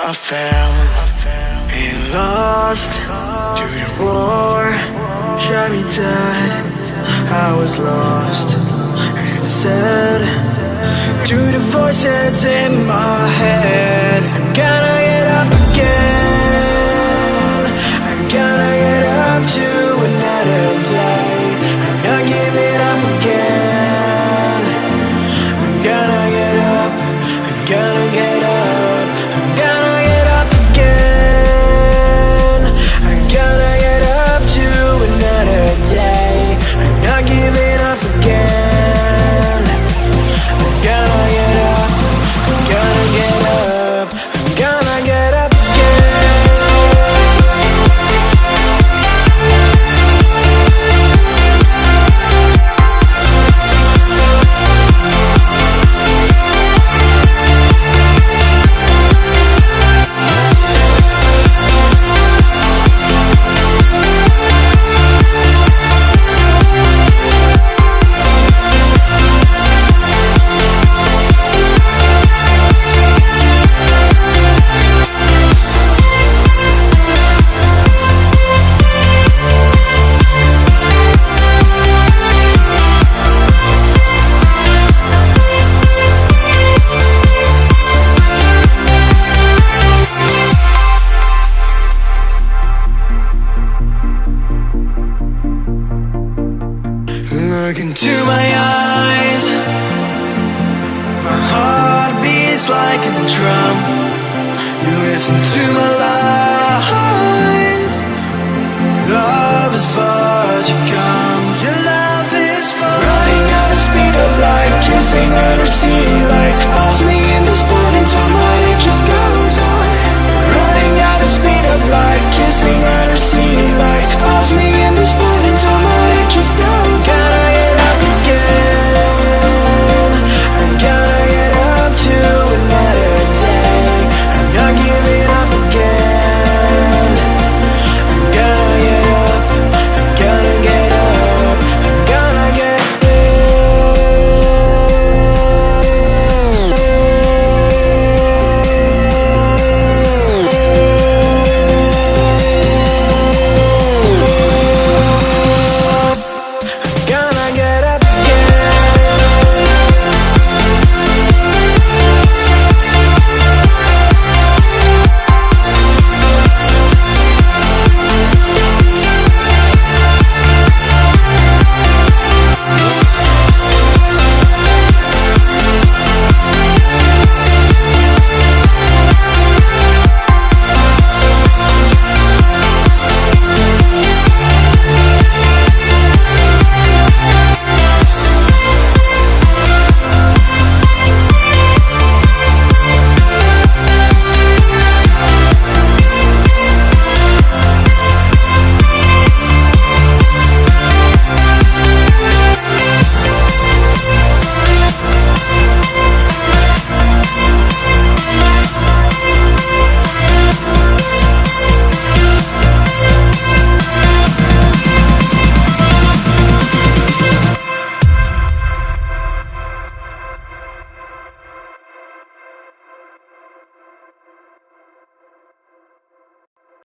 I fell and lost to the war, shot me dead. I was lost and sad to the voices in my head. I'm gonna get up again. I'm gonna get up to another day. I'm not giving up again. I'm gonna get up. I'm gonna get up. I'm gonna get up again. I'm gonna get up to another day. I'm not giving up again. I'm gonna get up. I'm gonna get up. I'm gonna get up Look into my eyes. My heart beats like a drum. You listen to my life.